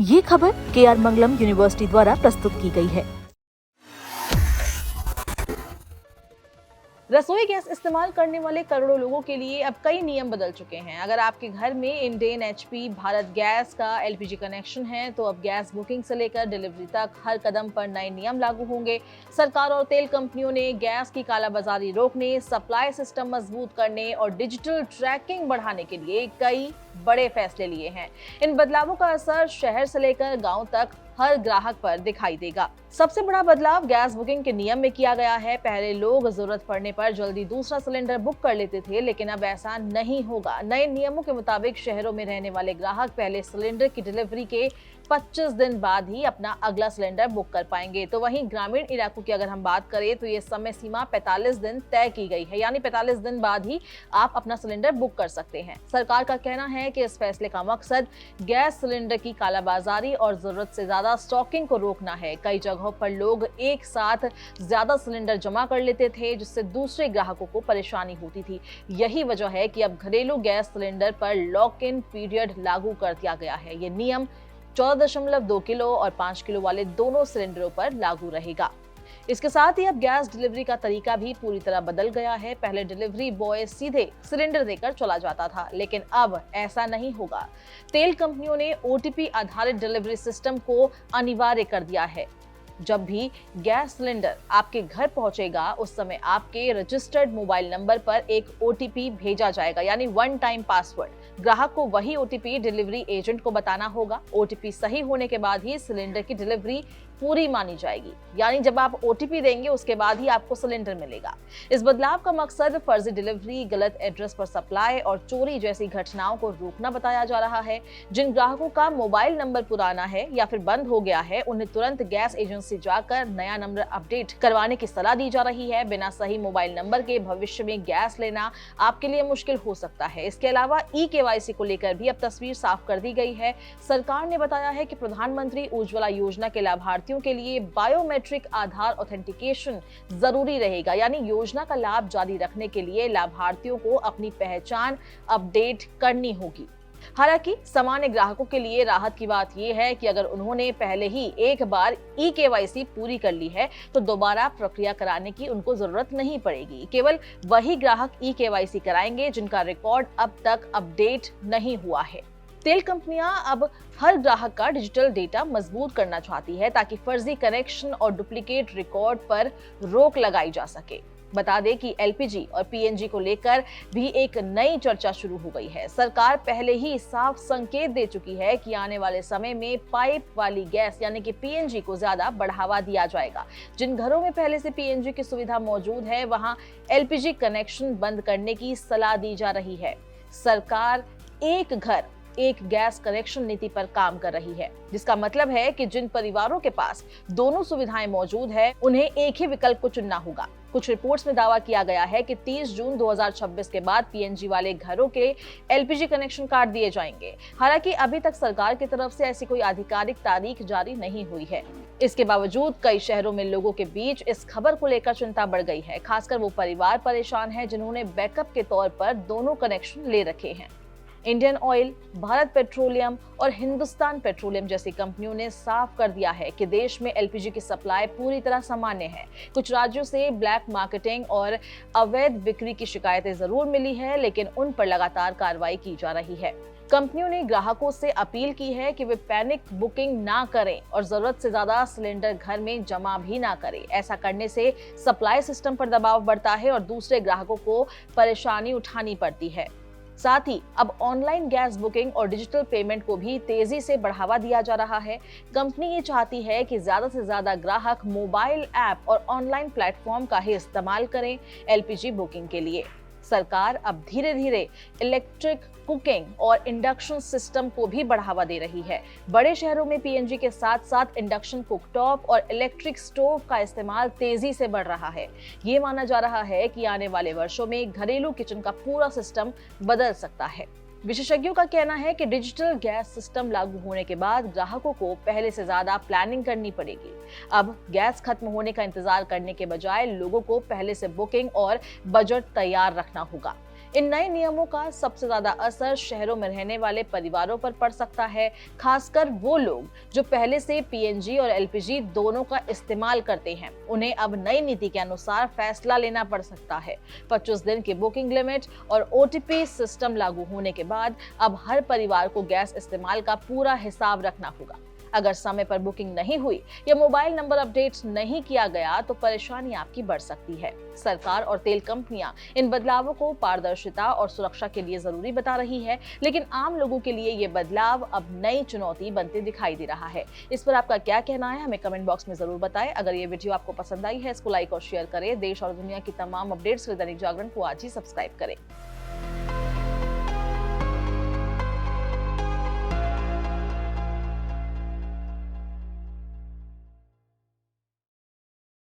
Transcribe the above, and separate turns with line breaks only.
ये खबर KR मंगलम university द्वारा प्रस्तुत की गई है।
रसोई गैस इस्तेमाल करने वाले करोड़ों लोगों के लिए अब कई नियम बदल चुके हैं। अगर आपके घर में इंडेन, HP, भारत गैस का LPG कनेक्शन है तो अब गैस बुकिंग से लेकर डिलीवरी तक हर कदम पर नए नियम लागू होंगे। सरकार और तेल कंपनियों ने गैस की कालाबाजारी रोकने, सप्लाई सिस्टम मजबूत करने और डिजिटल ट्रैकिंग बढ़ाने के लिए कई बड़े फैसले लिए हैं। इन बदलावों का असर शहर से लेकर गांव तक हर ग्राहक पर दिखाई देगा। सबसे बड़ा बदलाव गैस बुकिंग के नियम में किया गया है। पहले लोग जरूरत पड़ने पर जल्दी दूसरा सिलेंडर बुक कर लेते थे, लेकिन अब ऐसा नहीं होगा। नए नियमों के मुताबिक शहरों में रहने वाले ग्राहक पहले सिलेंडर की डिलीवरी के 25 दिन बाद ही अपना अगला सिलेंडर बुक कर पाएंगे। तो वहीं ग्रामीण इलाकों की अगर हम बात करें तो ये समय सीमा 45 दिन तय की गई है, यानी 45 दिन बाद ही आप अपना सिलेंडर बुक कर सकते हैं। सरकार का कहना है कि इस फैसले का मकसद गैस सिलेंडर की कालाबाजारी और जरूरत से ज्यादा स्टॉकिंग को रोकना है। कई जगहों पर लोग एक साथ ज्यादा सिलेंडर जमा कर लेते थे, जिससे दूसरे ग्राहकों को परेशानी होती थी। यही वजह है कि अब घरेलू गैस सिलेंडर पर लॉक इन पीरियड लागू कर दिया गया है। ये नियम 14.2 किलो और 5 किलो वाले दोनों सिलेंडरों पर लागू रहेगा। इसके साथ ही अब गैस डिलीवरी का तरीका भी पूरी तरह बदल गया है। पहले डिलीवरी बॉय सीधे सिलेंडर देकर चला जाता था, लेकिन अब ऐसा नहीं होगा। तेल कंपनियों ने OTP आधारित डिलीवरी सिस्टम को अनिवार्य कर दिया है। जब भी गैस सिलेंडर आपके घर पहुंचेगा, उस समय आपके रजिस्टर्ड मोबाइल नंबर पर एक OTP भेजा जाएगा, यानी वन टाइम पासवर्ड। ग्राहक को वही OTP डिलीवरी एजेंट को बताना होगा। OTP सही होने के बाद ही सिलेंडर की डिलीवरी पूरी मानी जाएगी, यानी जब आप OTP देंगे उसके बाद ही आपको सिलेंडर मिलेगा। इस बदलाव का मकसद फर्जी डिलीवरी, गलत एड्रेस पर सप्लाई और चोरी जैसी घटनाओं को रोकना बताया जा रहा है। जिन ग्राहकों का मोबाइल नंबर पुराना है या फिर बंद हो गया है, उन्हें तुरंत गैस एजेंसी जाकर नया नंबर अपडेट करवाने की सलाह दी जा रही है। बिना सही मोबाइल नंबर के भविष्य में गैस लेना आपके लिए मुश्किल हो सकता है। इसके अलावा eKYC को लेकर भी अब तस्वीर साफ कर दी गई है। सरकार ने बताया है कि प्रधानमंत्री उज्ज्वला योजना के लाभार्थियों के लिए बायोमेट्रिक आधार ऑथेंटिकेशन जरूरी रहेगा, यानी योजना का लाभ जारी रखने के लिए लाभार्थियों को अपनी पहचान अपडेट करनी होगी। हालांकि सामान्य ग्राहकों के लिए राहत की बात यह है कि अगर उन्होंने पहले ही एक बार eKYC पूरी कर ली है तो दोबारा प्रक्रिया कराने की उनको जरूरत नहीं पड़ेगी। केवल वही ग्राहक eKYC कराएंगे जिनका रिकॉर्ड अब तक अपडेट नहीं हुआ है। तेल कंपनियां अब हर ग्राहक का डिजिटल डेटा मजबूत करना चाहती है, ताकि फर्जी कनेक्शन और डुप्लीकेट रिकॉर्ड पर रोक लगाई जा सके। बता दें कि LPG और PNG को लेकर भी एक नई चर्चा शुरू हो गई है। सरकार पहले ही साफ संकेत दे चुकी है कि आने वाले समय में पाइप वाली गैस यानी कि PNG को ज्यादा बढ़ावा दिया जाएगा। जिन घरों में पहले से PNG की सुविधा मौजूद है, वहां LPG कनेक्शन बंद करने की सलाह दी जा रही है। सरकार एक घर एक गैस कनेक्शन नीति पर काम कर रही है, जिसका मतलब है कि जिन परिवारों के पास दोनों सुविधाएं मौजूद है, उन्हें एक ही विकल्प को चुनना होगा। कुछ रिपोर्ट्स में दावा किया गया है कि 30 जून 2026 के बाद PNG वाले घरों के LPG कनेक्शन काट दिए जाएंगे। हालांकि अभी तक सरकार की तरफ से ऐसी कोई आधिकारिक तारीख जारी नहीं हुई है। इसके बावजूद कई शहरों में लोगों के बीच इस खबर को लेकर चिंता बढ़ गई है। खासकर वो परिवार परेशान है जिन्होंने बैकअप के तौर पर दोनों कनेक्शन ले रखे हैं। इंडियन ऑयल, भारत पेट्रोलियम और हिंदुस्तान पेट्रोलियम जैसी कंपनियों ने साफ कर दिया है कि देश में LPG की सप्लाई पूरी तरह सामान्य है। कुछ राज्यों से ब्लैक मार्केटिंग और अवैध बिक्री की शिकायतें जरूर मिली है, लेकिन उन पर लगातार कार्रवाई की जा रही है। कंपनियों ने ग्राहकों से अपील की है कि वे पैनिक बुकिंग ना करें और जरूरत से ज्यादा सिलेंडर घर में जमा भी ना करें। ऐसा करने से सप्लाई सिस्टम पर दबाव बढ़ता है और दूसरे ग्राहकों को परेशानी उठानी पड़ती है। साथ ही अब ऑनलाइन गैस बुकिंग और डिजिटल पेमेंट को भी तेजी से बढ़ावा दिया जा रहा है। कंपनी ये चाहती है कि ज्यादा से ज्यादा ग्राहक मोबाइल ऐप और ऑनलाइन प्लेटफॉर्म का ही इस्तेमाल करें LPG बुकिंग के लिए। सरकार अब धीरे धीरे इलेक्ट्रिक कुकिंग और इंडक्शन सिस्टम को भी बढ़ावा दे रही है। बड़े शहरों में PNG के साथ साथ इंडक्शन कुकटॉप और इलेक्ट्रिक स्टोव का इस्तेमाल तेजी से बढ़ रहा है। ये माना जा रहा है कि आने वाले वर्षों में घरेलू किचन का पूरा सिस्टम बदल सकता है। विशेषज्ञों का कहना है कि डिजिटल गैस सिस्टम लागू होने के बाद ग्राहकों को पहले से ज्यादा प्लानिंग करनी पड़ेगी। अब गैस खत्म होने का इंतजार करने के बजाय लोगों को पहले से बुकिंग और बजट तैयार रखना होगा। इन नए नियमों का सबसे ज्यादा असर शहरों में रहने वाले परिवारों पर पड़ सकता है, खासकर वो लोग जो पहले से पीएनजी और एलपीजी दोनों का इस्तेमाल करते हैं। उन्हें अब नई नीति के अनुसार फैसला लेना पड़ सकता है। 25 दिन की बुकिंग लिमिट और ओटीपी सिस्टम लागू होने के बाद अब हर परिवार को गैस इस्तेमाल का पूरा हिसाब रखना होगा। अगर समय पर बुकिंग नहीं हुई या मोबाइल नंबर अपडेट नहीं किया गया तो परेशानी आपकी बढ़ सकती है। सरकार और तेल कंपनियां इन बदलावों को पारदर्शिता और सुरक्षा के लिए जरूरी बता रही है, लेकिन आम लोगों के लिए ये बदलाव अब नई चुनौती बनते दिखाई दे रहा है। इस पर आपका क्या कहना है, हमें कमेंट बॉक्स में जरूर बताएं। अगर ये वीडियो आपको पसंद आई है, इसको लाइक और शेयर करें। देश और दुनिया की तमाम अपडेट्स के लिए दैनिक जागरण को आज ही सब्सक्राइब करें।